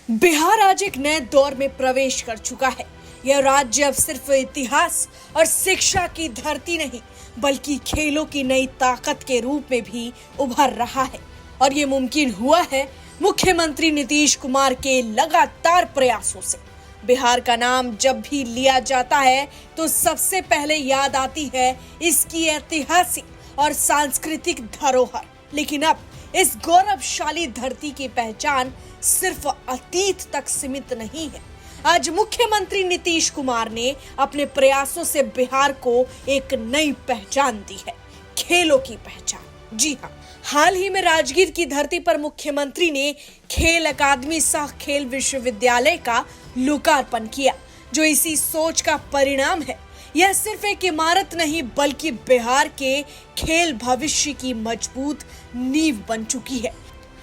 बिहार आज एक नए दौर में प्रवेश कर चुका है। यह राज्य अब सिर्फ इतिहास और शिक्षा की धरती नहीं, बल्कि खेलों की नई ताकत के रूप में भी उभर रहा है। और ये मुमकिन हुआ है मुख्यमंत्री नीतीश कुमार के लगातार प्रयासों से। बिहार का नाम जब भी लिया जाता है तो सबसे पहले याद आती है इसकी ऐतिहासिक और सांस्कृतिक धरोहर। लेकिन अब इस गौरवशाली धरती की पहचान सिर्फ अतीत तक सीमित नहीं है। आज मुख्यमंत्री नीतीश कुमार ने अपने प्रयासों से बिहार को एक नई पहचान दी है, खेलों की पहचान। जी हाँ, हाल ही में राजगीर की धरती पर मुख्यमंत्री ने खेल अकादमी सह खेल विश्वविद्यालय का लोकार्पण किया, जो इसी सोच का परिणाम है। यह सिर्फ एक इमारत नहीं, बल्कि बिहार के खेल भविष्य की मजबूत नींव बन चुकी है।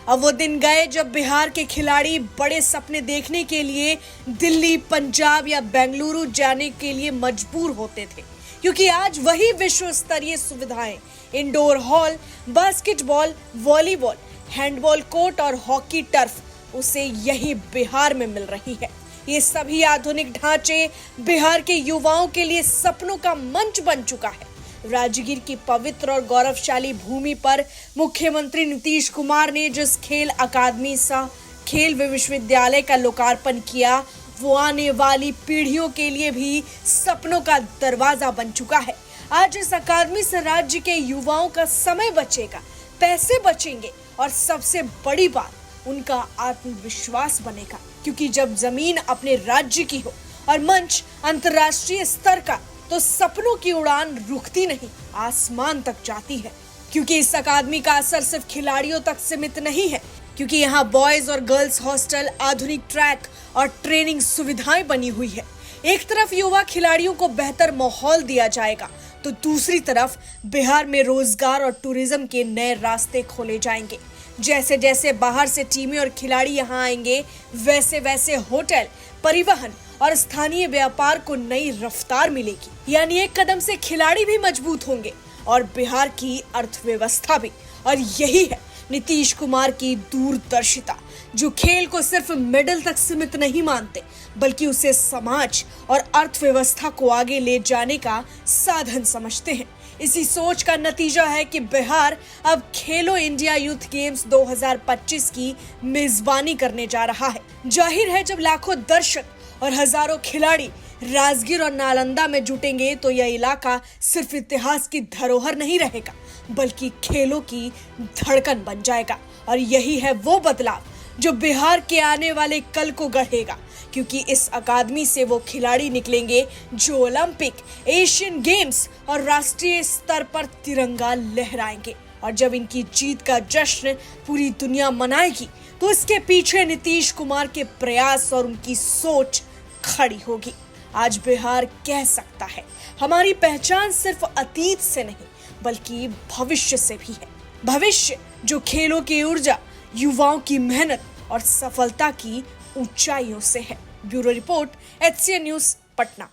अब वो दिन गए जब बिहार के खिलाड़ी बड़े सपने देखने के लिए दिल्ली, पंजाब या बेंगलुरु जाने के लिए मजबूर होते थे, क्योंकि आज वही विश्व स्तरीय सुविधाएं, indoor hall, basketball, volleyball, handball court और हॉकी टर्फ उसे यही बिहार में मिल रही है। ये सभी आधुनिक ढांचे बिहार के युवाओं के लिए सपनों का मंच बन चुका है। राजगीर की पवित्र और गौरवशाली भूमि पर मुख्यमंत्री नीतीश कुमार ने जिस खेल अकादमी सह खेल विश्वविद्यालय का लोकार्पण किया, वो आने वाली पीढ़ियों के लिए भी सपनों का दरवाजा बन चुका है। आज इस अकादमी से राज्य के युवाओं का समय बचेगा, पैसे बचेंगे और सबसे बड़ी बात, उनका आत्मविश्वास बनेगा। क्योंकि जब जमीन अपने राज्य की हो और मंच अंतर्राष्ट्रीय स्तर का, तो सपनों की उड़ान रुकती नहीं, आसमान तक जाती है। क्योंकि इस अकादमी का असर सिर्फ खिलाड़ियों तक सीमित नहीं है, क्योंकि यहाँ बॉयज और गर्ल्स हॉस्टल, आधुनिक ट्रैक और ट्रेनिंग सुविधाएं बनी हुई है। एक तरफ युवा खिलाड़ियों को बेहतर माहौल दिया जाएगा, तो दूसरी तरफ बिहार में रोजगार और टूरिज्म के नए रास्ते खोले जाएंगे। जैसे जैसे बाहर से टीमें और खिलाड़ी यहाँ आएंगे, वैसे वैसे होटल, परिवहन और स्थानीय व्यापार को नई रफ्तार मिलेगी। यानी एक कदम से खिलाड़ी भी मजबूत होंगे और बिहार की अर्थव्यवस्था भी। और यही है नीतीश कुमार की दूरदर्शिता, जो खेल को सिर्फ मेडल तक सीमित नहीं मानते, बल्कि उसे समाज और अर्थव्यवस्था को आगे ले जाने का साधन समझते हैं। इसी सोच का नतीजा है कि बिहार अब खेलो इंडिया यूथ गेम्स 2025 की मेजबानी करने जा रहा है। जाहिर है, जब लाखों दर्शक और हजारों खिलाड़ी राजगीर और नालंदा में जुटेंगे, तो यह इलाका सिर्फ इतिहास की धरोहर नहीं रहेगा, बल्कि खेलों की धड़कन बन जाएगा। और यही है वो बदलाव जो बिहार के आने वाले कल को गढ़ेगा, क्योंकि इस अकादमी से वो खिलाड़ी निकलेंगे जो ओलंपिक, एशियन गेम्स और राष्ट्रीय स्तर पर तिरंगा लहराएंगे। और जब इनकी जीत का जश्न पूरी दुनिया मनाएगी, तो इसके पीछे नीतीश कुमार के प्रयास और उनकी सोच खड़ी होगी। आज बिहार कह सकता है, हमारी पहचान सिर्फ अतीत से नहीं, बल्कि भविष्य से भी है। भविष्य जो खेलों की ऊर्जा, युवाओं की मेहनत और सफलता की ऊंचाइयों से है। Bureau report, HCN news, Patna.